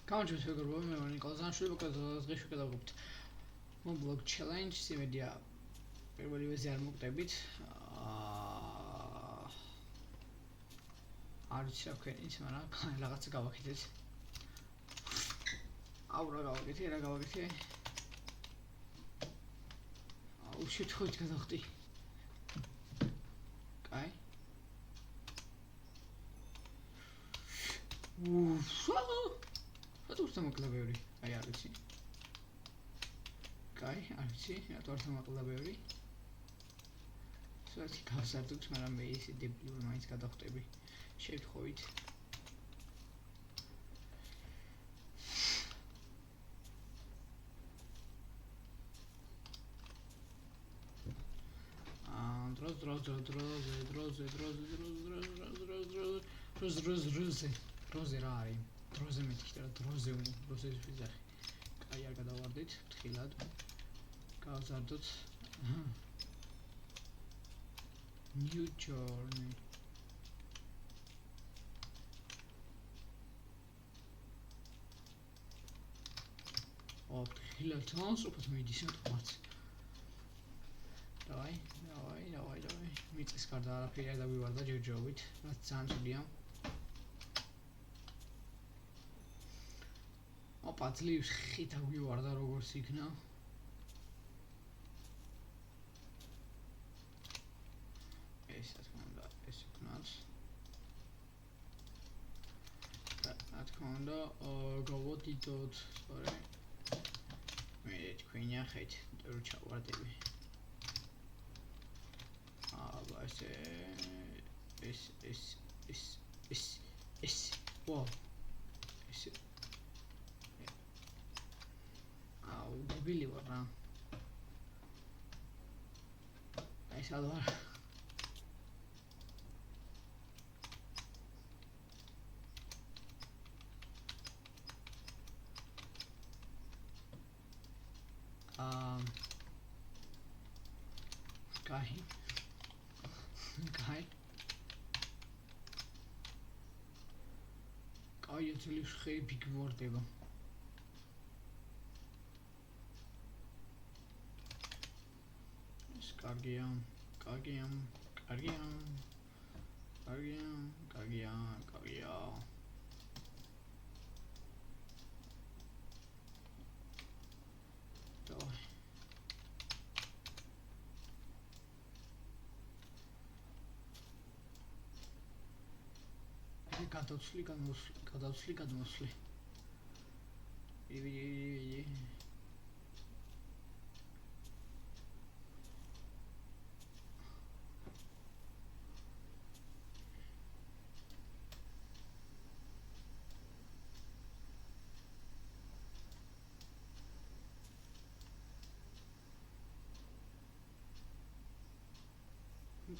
გამარჯობთ მეგობრებო, მე ვარ ნიკოლოზ ანშვილი, დღეში ვკეთებთ Moblog Challenge. იმედია პირველი ვეზე არ მოგტებით. არ ვიცი რა ვქენით, მაგრამ რაღაცა გავაკეთეთ. რა გავაკეთე? შეთხოვით გადავხტი. კაი. რატო არ მოკლა ბევრი? არ ვიცი. კაი, არ ვიცი, რატო არ მოკლა ბევრი? სულ გავსარდუქს, მაგრამ მე ისე დებილური მაინც გადავხტები. შევთხოვით. დროზე რა არის? დროზე მეთქი და დროზე ვიზახი. კაი, არ გადავარდით, ფრთხილად. გავზარდოთ. New journey. ფრთხილად თანასწორად მიდის თქმაც. დავაი. მიწის გარდა არაფერი არ დავივარდა ჯერჯერობით, რაც ძალიან ცუდია. ძლივს ხით ავივარდა როგორც იქნა. ეს რა თქმა უნდა, ეს იქნას. რა თქმა უნდა, გავოდიდოთ, სწორედ. მე თქვენ ნახეთ, რომ ჩავარდები. ეს ვაუ დებილი ვარ რა. ეს ალვა კაი ძლივს ხეები გვარდება. კარგია. დავაი. გადავცლი. ივი.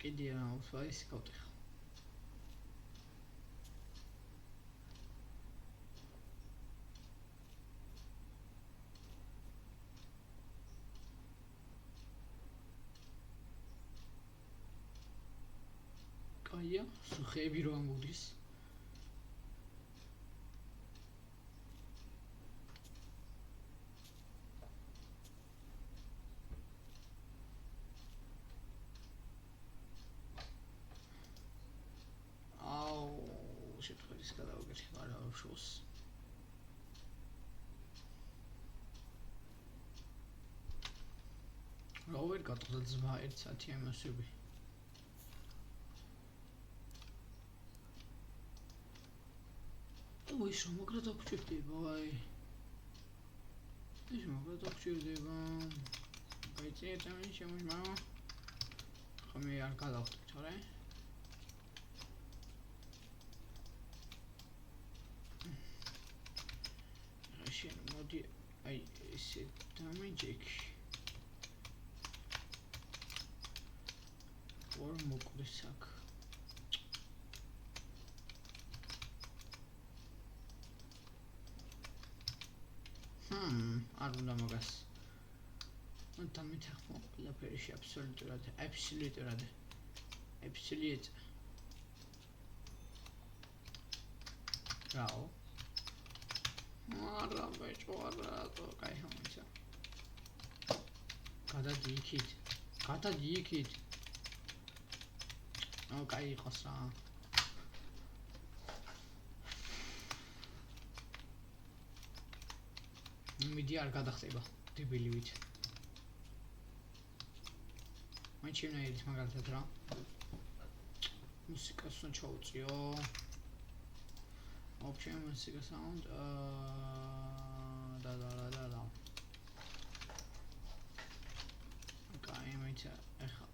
კიდია უსვაის გავტეხა. კაია, სუხეები რო ამოდის. შეთხოვის გადავაგეთე, არა შოს. რა ვერ გატყდა ძმა 1 საათი ამასები. ის მოკრა დაგჭირდება, აი. აი წეწამი შემოჟმა. ხომი არ გადავხტი, თორე. შენ მოდი, აი ესე დამეჯექი. ორ მოკლეს აქ. არ უნდა მაგას. დამეთახმო ყველაფერი აბსოლუტურად. რაო. არა ბეჭო არა რატო კაი ხამიცა გადადი იქით კაი იყოს რა მიდი არ გადახტება დებილივით მაინც შევნაირით მაგალითად რა მუსიკას უნდა ჩაუწიო option მუსიკა sound და კაი მაინც ეხა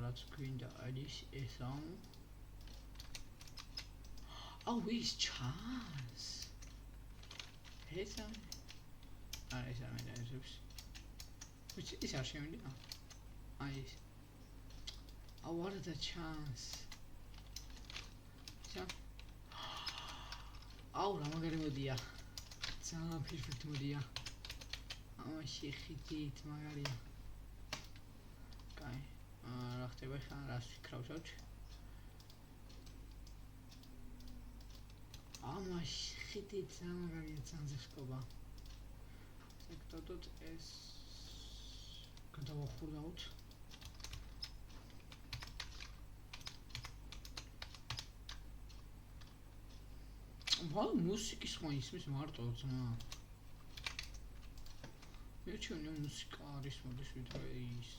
რაც გვინდა არის ესა ის ჩანს ესა ეს არ მეინტერესებს which is არ შემიძლია ის what is the chance რა მაგარი მოდია ძალიან პერფექტ მოდია ამაში ხიდით მაგარია კაი რა ხდება ხა რას ვიქრავთ ამაში ხიდით ძალიან მაგარია ძალიან ზესკობა სექტოდოთ ეს გადავახურდავთ ვალ მუსიკის ხო ისმის მარტო ძმა მეჩვენე მუსიკა არის მოდის ვიდრე ის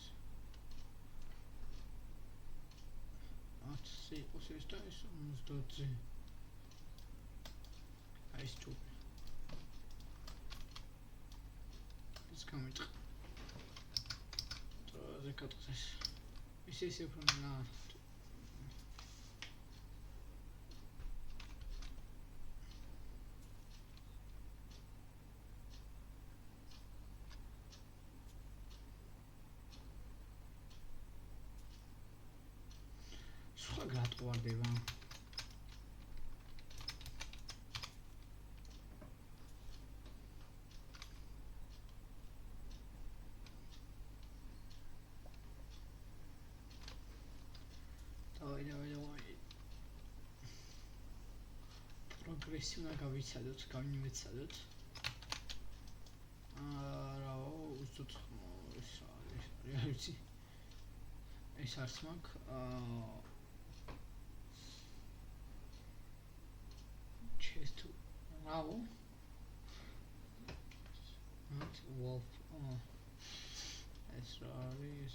ათსი იყოს ეს და ეს 50-ზე ეს ჩუპი ეს გამიტყ და კატყეს ის უფრო ნა სხვა გატყوارდება დავай პროგრესი უნდა გავიცადოთ გავიმეცადოთ რა უცოდ ეს არის ეს არც მაგ chest raw not wolf ეს არის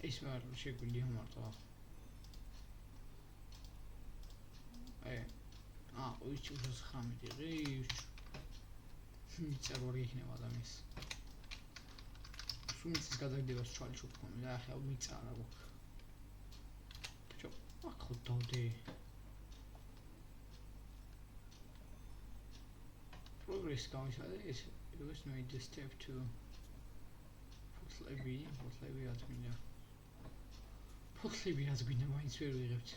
ეს ვარ შეგვიძლია მარტო ის უბრალოდ ხამიდი ღირს მიწარორი იქნება ადამიანს სუმიცის გადაგდებას ჩალი შუქონი და ახლა მიწარა გქ ბიჭო ახლა დავდე progress გამიშალე ეს was made the step to ფოთლები რაც გვინდა მაინც ვერ ვიღებთ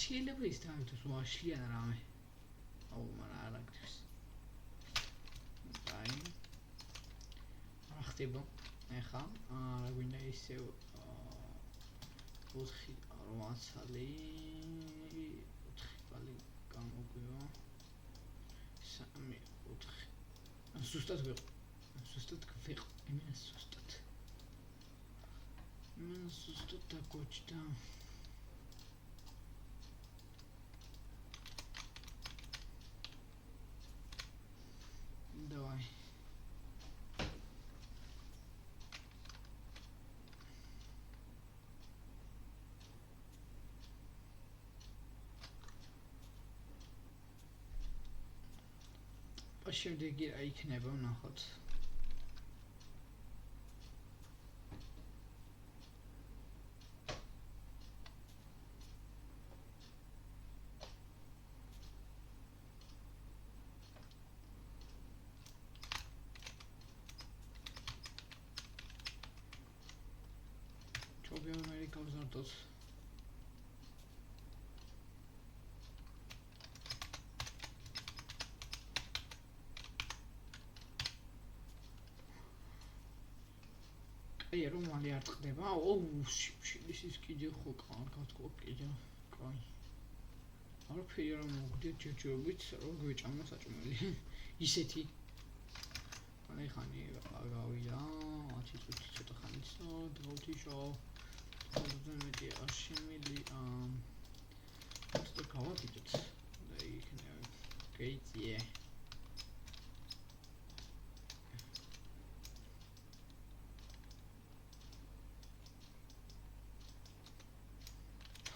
შეიძლება ის დავითოს ვაშლიან რამე მაგრამ არა გქს აი რა ხდება ეხა რა გვინდა ისე 4 8 კალი გამოგვივა 3 4 სუსტად გვიყო იმენა სუსტად დაგოჩდა давай შემდეგი რა იქნება ვნახოთ ჩობი ამერიკავს ნორდოს აი რომ მალე არ ტყდება ის კიდე ხო კარგად გო კიდე კაი არაფერი არ მოგდეთ ჯერჯერობით რომ გვეჭამო საჭმელი ისეთი აი ხანი გავიდა 10 წუთი ცოტა ხანიც დავთიშო ზემეთი აშიმილი ცოტა გავაკეთეთ და იქნება გეიწიე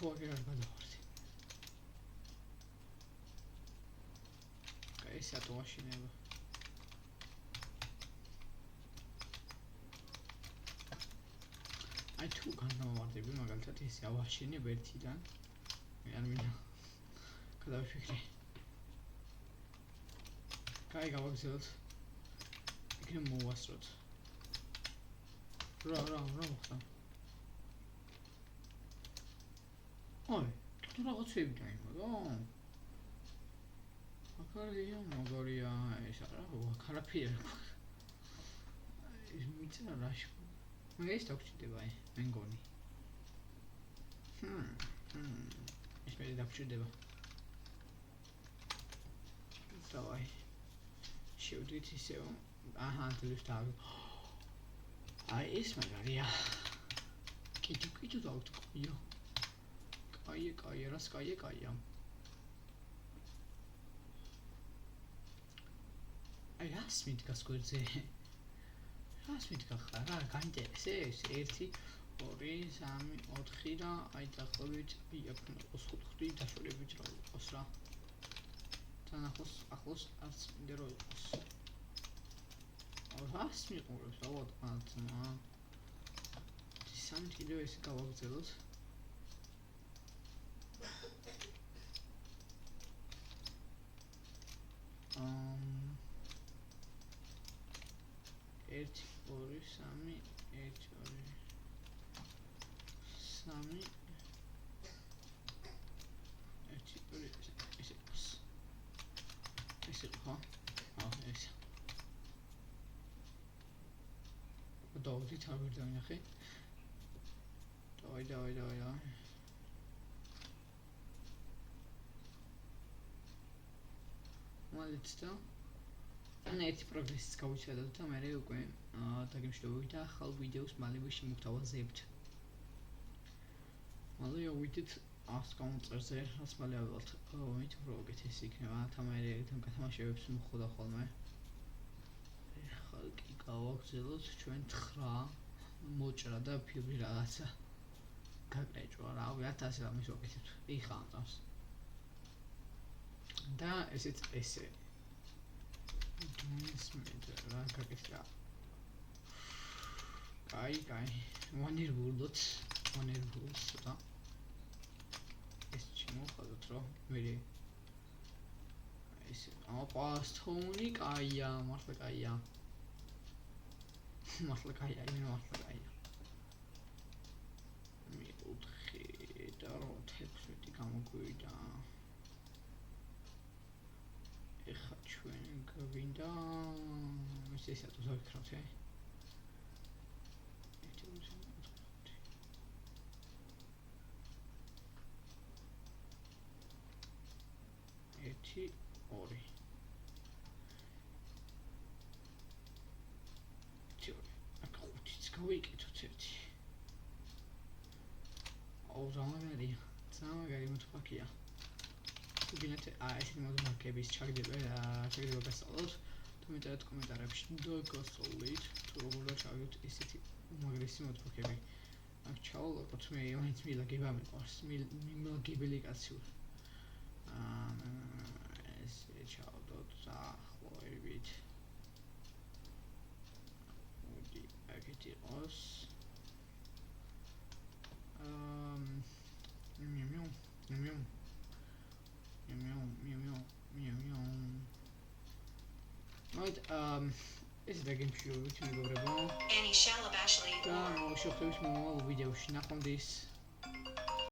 თოგი არ გადავარდი ეს ატოაშინება აი თუ განმოვარდები მაგალითად ეს ავაშენებ ერთიდან არ მინდა გადავიფიქრე კაი გავაგზავნოთ იქნებ მოვასწროთ რა მოხდა აი თუ რაღაცები დაიმაგო მაგარია ეს არა ვაქარაფიერ ეს მიწა რაში ეს დაგჭირდება აი მე მგონი ეს მე დაგჭირდება დავაი შევდით ისევ აჰა თლებს დავ აი ეს მაგარია კიტუ დავთქვიო კაია რას კაია აი რას მიდგას გვერდზე რას მიდგა ხარა გაინტერესებს 1 2 3 4 და აი დაახლოებით იქ 5 დაშორებით რა იყოს რა თან ახლოს არც მინდა რომ იყოს რას მიყურებს რა ვატყანთმა სამი კიდევ ეს გავაგზავნოთ ერთი 2 3 1 2 3 1 2 ესე ხო? ეს დავდით არ ვერ დავინახე დავაი მალეცდა ანუ ერთი პროგრესიც გავუჩერდოთ და მე უკვე დაგემშვიდობებით და ახალ ვიდეოს მალევე შემოგთავაზებთ მალე ვიდეთ 100 გამომწერზე რაც მალე ავალთ მით უფრო უკეთესი იქნება თამარი ერთთან გათამაშებებს მოხდა ხოლმე ხალხი გავაგზავნოთ ჩვენ 9 მოჭრა და ფილმი რაღაცა გაკეჭვა რა 1000 რამის ვაკეთებთ იხა ამას და ესეც ესე ის მე რა გაკეთდა კაი ვანერბულდოთ და ეს შემოხადოთ რომ მე ეს აპასტონი კაია მართლა კაია მე უთხე და რო 16 გამოგვიდა ეხა ჩვენ გვინდა ესეა თუ დავიქროთ ერთი 2 აქ 5-იც გავიკეთოთ ერთი აუ ზამაგარი მოთფაქია ვინეთ ესეთი მოდმარკების ჩაგდება გასწავლოთ თუ მეტად კომენტარებში დაგასწავლით თუ როგორ ჩავიდეთ ესეთი უმაგრესი მოდმარკები აქ ჩავალოთ მე მაინც მილაგება მიყვარს მიმლაგებელი კაცი ვარ ესე ჩავდოთ ახლოებით მოდი აქეთ იყოს ეს დაგემშვიდობებით მეგობრებო და მოშოხდებით მომავალ ვიდეოში ნახვამდის